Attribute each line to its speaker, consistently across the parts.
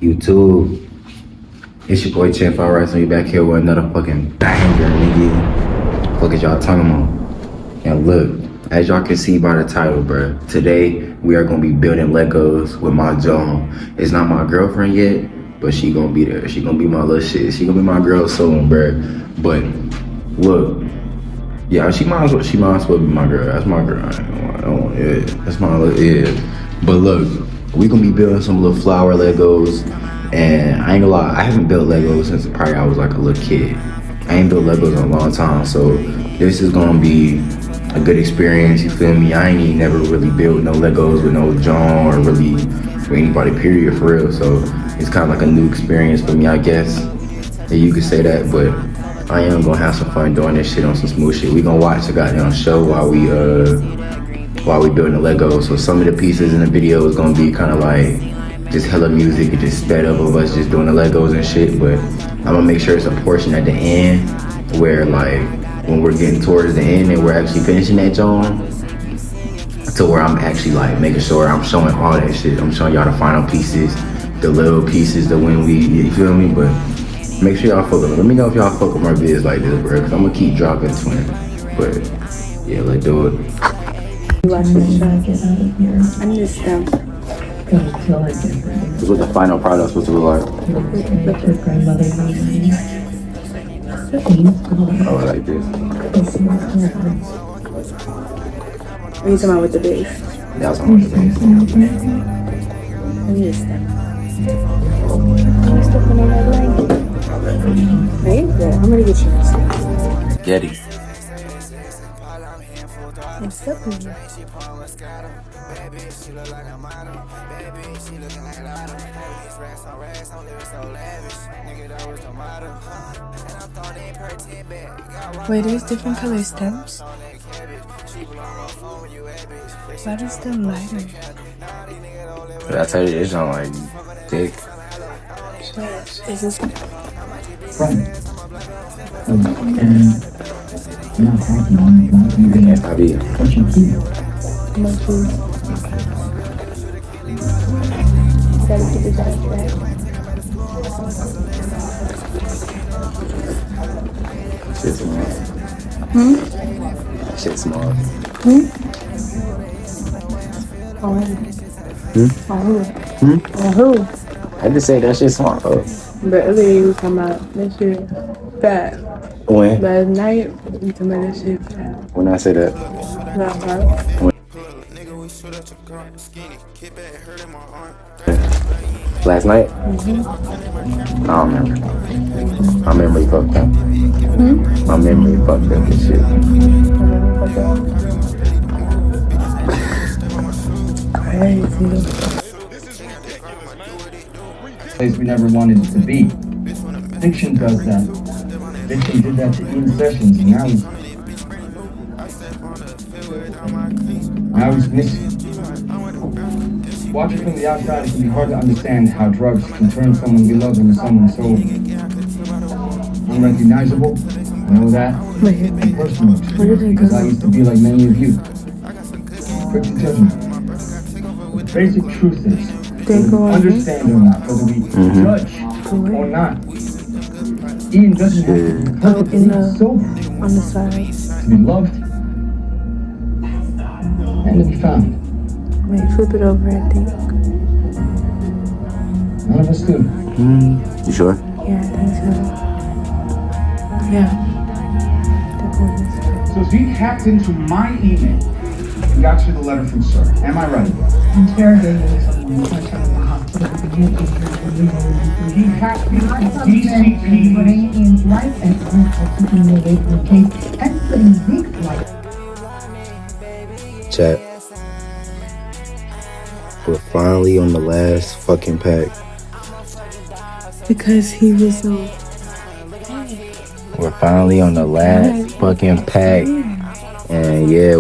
Speaker 1: YouTube. It's your boy Champ Fire Wrestling. We back here with another fucking banger, nigga. Fuck is y'all talking about? And look, as y'all can see by the title, bruh, today we are gonna be building Legos with my Joan. It's not my girlfriend yet, but she gonna be there. She gonna be my little shit. She gonna be my girl soon, bruh. But look, yeah, she might as well be my girl. That's my girl. I don't want, yeah, that's my little, yeah. But look, we gonna be building some little flower Legos. And I ain't gonna lie, I haven't built Legos since probably I was like a little kid. I ain't built Legos in a long time, so this is gonna be a good experience, you feel me? I ain't never really built no Legos with no John or really for anybody, period, for real. So it's kind of like a new experience for me, I guess. Yeah, you could say that, but I am gonna have some fun doing this shit on some smooth shit. We gonna watch the goddamn show while we building the Legos. So some of the pieces in the video is gonna be kind of like just hella music and just sped up of us just doing the Legos and shit. But I'm gonna make sure it's a portion at the end where like when we're getting towards the end and we're actually finishing that joint, to where I'm actually like making sure I'm showing all that shit. I'm showing y'all the final pieces, the little pieces, the when we, you feel me? But make sure y'all fuck with me. Let me know if y'all fuck with my vids like this, bro, cause I'm gonna keep dropping twin. But yeah, let's do it.
Speaker 2: I need a stamp.
Speaker 1: This is what the final product's supposed to look like. Oh, like this.
Speaker 2: Are you talking about with the base?
Speaker 1: That's what I'm with the base.
Speaker 2: I need a stamp. I'm stepping on that blanket. Right? Yeah, I'm gonna get you a stamp.
Speaker 1: Getty.
Speaker 2: I'm stepping on it. Wait, there's different color stems? Why is the lighter?
Speaker 1: Did I tell you it's not like thick?
Speaker 2: Is this?
Speaker 1: I be.
Speaker 2: Monkey. Gotta keep it like that.
Speaker 1: Shit small. Shit small.
Speaker 2: Who?
Speaker 1: I just say that shit small. Oh.
Speaker 2: But earlier you were talking about that shit fat.
Speaker 1: When?
Speaker 2: Last night you talking about that shit fat.
Speaker 1: When I say that? Last night? I don't remember. My memory fucked up. My memory fucked up and shit.
Speaker 2: Crazy.
Speaker 3: Place we never wanted it to be. Fiction does that. Fiction did that to Ian Sessions, and now he's missing. Watching from the outside, it can be hard to understand how drugs can turn someone we love into someone so unrecognizable. I know that. And personal, because I used to be like many of you. Quick to judge me. The basic truth is, whether we understand or not, whether we judge or not, Ian doesn't have to be perfectly sober
Speaker 2: on the side.
Speaker 3: to be loved and to be found.
Speaker 2: Wait, flip it over, I think.
Speaker 3: None of us do.
Speaker 1: You sure?
Speaker 2: Yeah, I think so. Yeah.
Speaker 4: So Zeke hacked into my email and got you the letter from Sir. Am I right?
Speaker 5: Interrogating someone such as the hospital
Speaker 4: He hacked into
Speaker 5: DCP. Putting in life and for keeping you away from the case and putting Zeke's life.
Speaker 1: Chat. We're finally on the last fucking pack.
Speaker 2: Because he was so...
Speaker 1: We're finally on the last fucking pack. And yeah,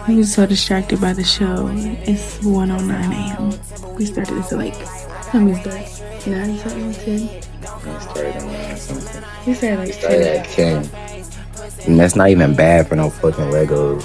Speaker 2: He was so distracted by the show. It's 1:09 a.m. We started this at like, how many starts? 9 something, 10?
Speaker 1: We started at 9 something.
Speaker 2: We started like
Speaker 1: Started at 10. And that's not even bad for no fucking Legos.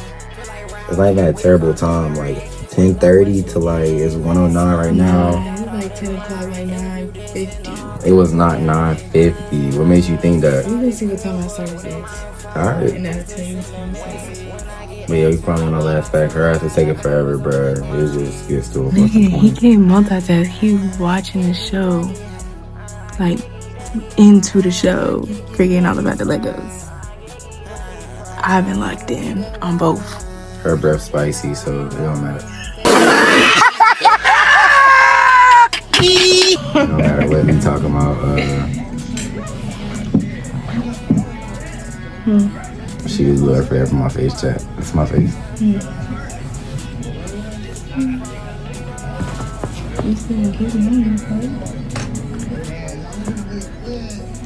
Speaker 1: It's not even a terrible time. Like 10:30 to like it's 1:09 right now.
Speaker 2: Yeah, like like 10 o'clock, like 9:50.
Speaker 1: It was not 9:50. What makes you think that?
Speaker 2: Let me see what time I started this.
Speaker 1: Alright.
Speaker 2: And that'll tell you what time I started.
Speaker 1: But yeah, we probably on the last back. Her ass is taking forever, bruh. It just gets to a fucking
Speaker 2: Nigga, he
Speaker 1: point.
Speaker 2: can't multitask. He was watching the show. Like, into the show. Forgetting all about the Legos. I've been locked in on both.
Speaker 1: Her breath spicy, so it don't matter. No matter what we talking about. She was looking for from my face chat. That's my face.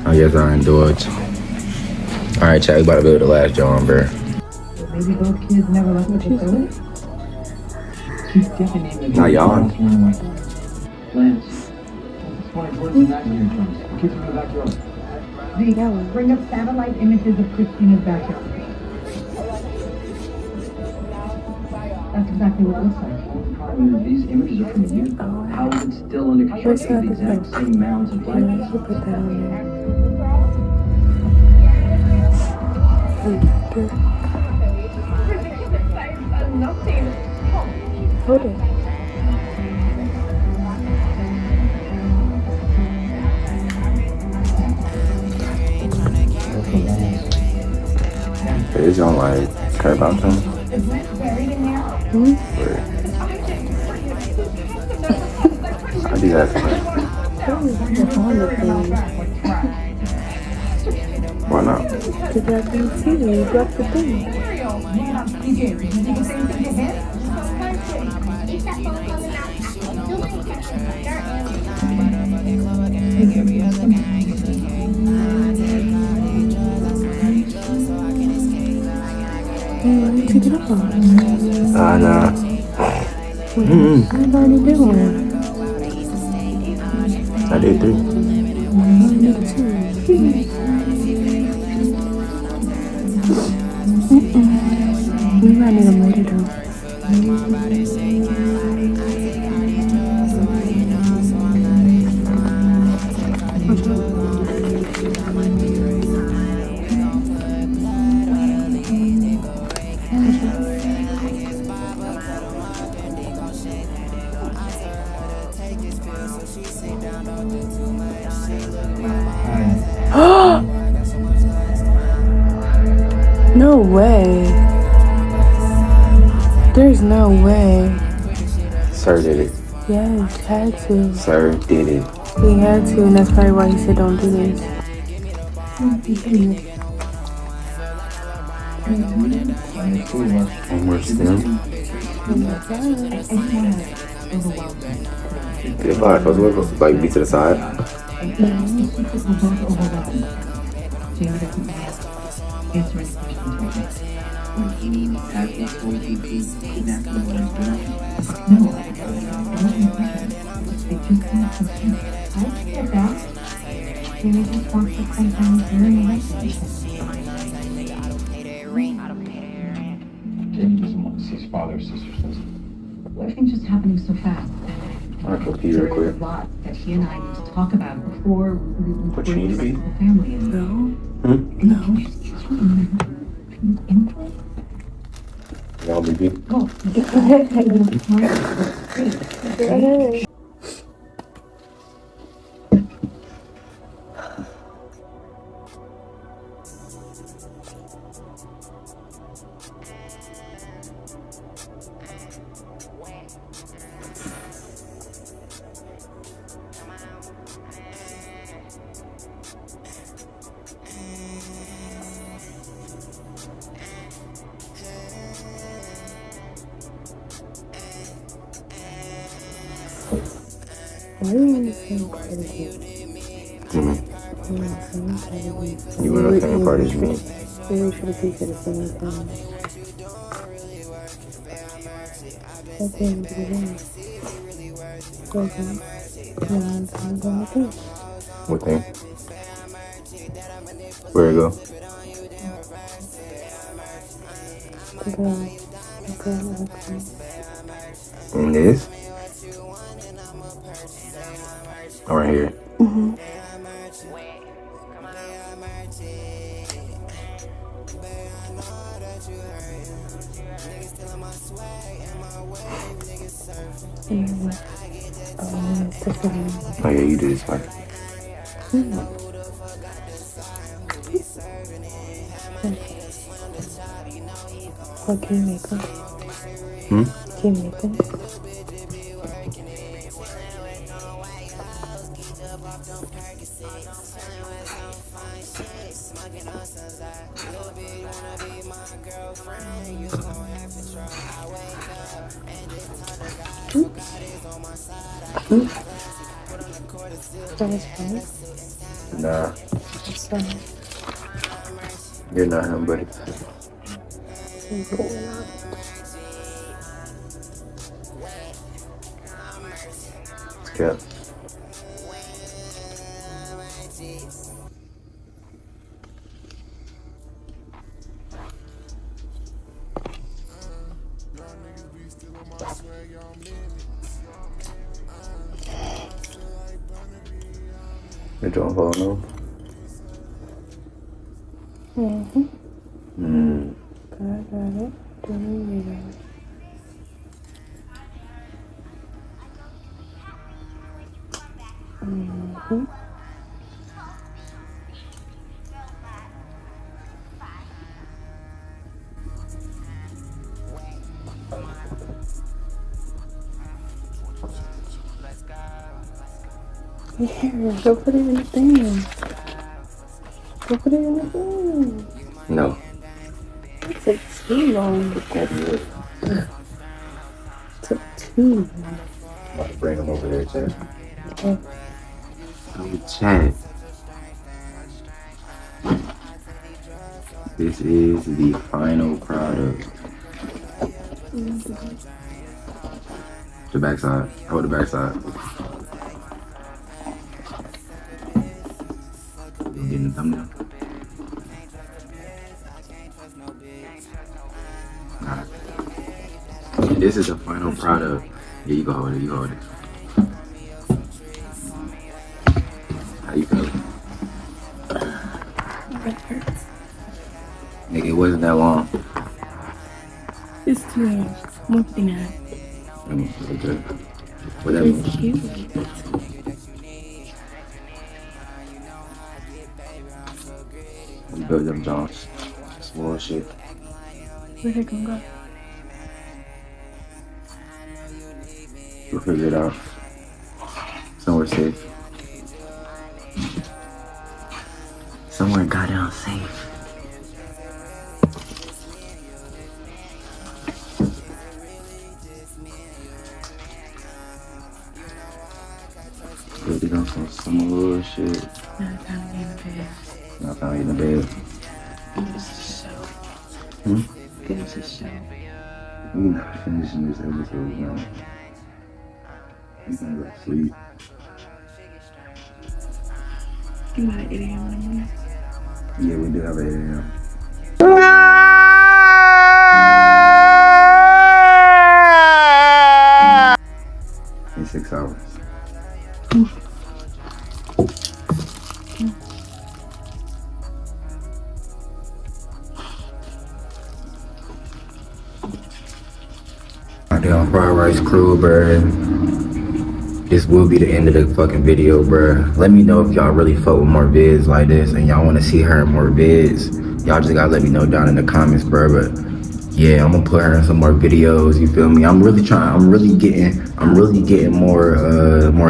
Speaker 1: I guess I indulge. Alright, chat, we about to build the last John, bro.
Speaker 5: Maybe both kids never left the facility?
Speaker 3: She's definitely named the
Speaker 1: Now y'all.
Speaker 3: Lance. That's why it's working back here, Jones. The kids are in the backyard.
Speaker 5: They bring up satellite images of Christina's backyard. That's exactly what it looks like.
Speaker 3: These images are from a year ago. How is it still under construction with the exact same mounds of light?
Speaker 2: Put that on there. Hold it.
Speaker 1: Is y'all like care about them? I do that sometimes. Why not?
Speaker 2: Because I can see you drop the thing. Take it up on.
Speaker 1: Nah.
Speaker 2: What are you doing?
Speaker 1: I did 3.
Speaker 2: We might need a motor though. No way. There's no way.
Speaker 1: Sir did it.
Speaker 2: Yes, had to.
Speaker 1: Sir did it.
Speaker 2: He had to, and that's probably why he said don't do this.
Speaker 1: And we're still. Get by. Like be to the side.
Speaker 3: Jamie doesn't want to see his father or sister, does he?
Speaker 5: Everything's just happening so fast.
Speaker 1: I can pee real
Speaker 5: There's
Speaker 1: quick.
Speaker 5: a lot that he and I need to talk about before
Speaker 1: What you need to be?
Speaker 5: the family is.
Speaker 2: No.
Speaker 1: Hmm?
Speaker 5: Input?
Speaker 1: Y'all be pee.
Speaker 5: Oh,
Speaker 2: Why do you want to say crazy?
Speaker 1: You were the same part as me.
Speaker 2: Maybe we should have peeked at the same time. Okay, I'm doing it. Okay. I'm going to do.
Speaker 1: What thing? Where it go?
Speaker 2: Okay.
Speaker 1: And this? Oh, right here. Oh yeah, you do this part.
Speaker 2: What can you make them? Can you make them? That was fun.
Speaker 1: Nah,
Speaker 2: So,
Speaker 1: you're not him, buddy. Yeah. You don't follow no?
Speaker 2: got it. Here, go put it in the thing. Go put it in the thing.
Speaker 1: No.
Speaker 2: It took too long to get it. Took too long.
Speaker 1: I'm about to bring him over there, Chad.
Speaker 2: Okay.
Speaker 1: Oh, Chad. This is the final product. The backside. Oh, the backside. You getting the thumbnail? Alright. This is the final product. Yeah, you can hold it. You hold it. How you feel?
Speaker 2: That hurts.
Speaker 1: Nigga, it wasn't that long.
Speaker 2: It's too long. 159.
Speaker 1: Okay. What that mean?
Speaker 2: It's cute.
Speaker 1: You built them Johns. Small shit.
Speaker 2: Where's it gonna go?
Speaker 1: We'll figure it out. Somewhere safe. Somewhere goddamn safe. Really on some little shit.
Speaker 2: Now time to get in the bed.
Speaker 1: I found you in the bed.
Speaker 2: Give us a show. Give us a show.
Speaker 1: We're not finishing this episode now. You gonna go to sleep.
Speaker 2: You got 8 a.m. in the morning.
Speaker 1: Yeah, we do have 8 a.m. In 6 hours. Goddamn fried rice crew, bruh. This will be the end of the fucking video, bruh. Let me know if y'all really fuck with more vids like this and y'all want to see her in more vids. Y'all just gotta let me know down in the comments, bruh. But yeah, I'm gonna put her in some more videos. You feel me? I'm really getting more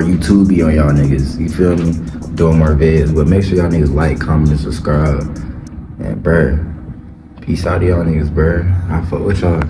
Speaker 1: YouTube on y'all niggas. You feel me? Doing more vids, but make sure y'all niggas like, comment, and subscribe. And bruh, peace out to y'all niggas, bruh. I fuck with y'all.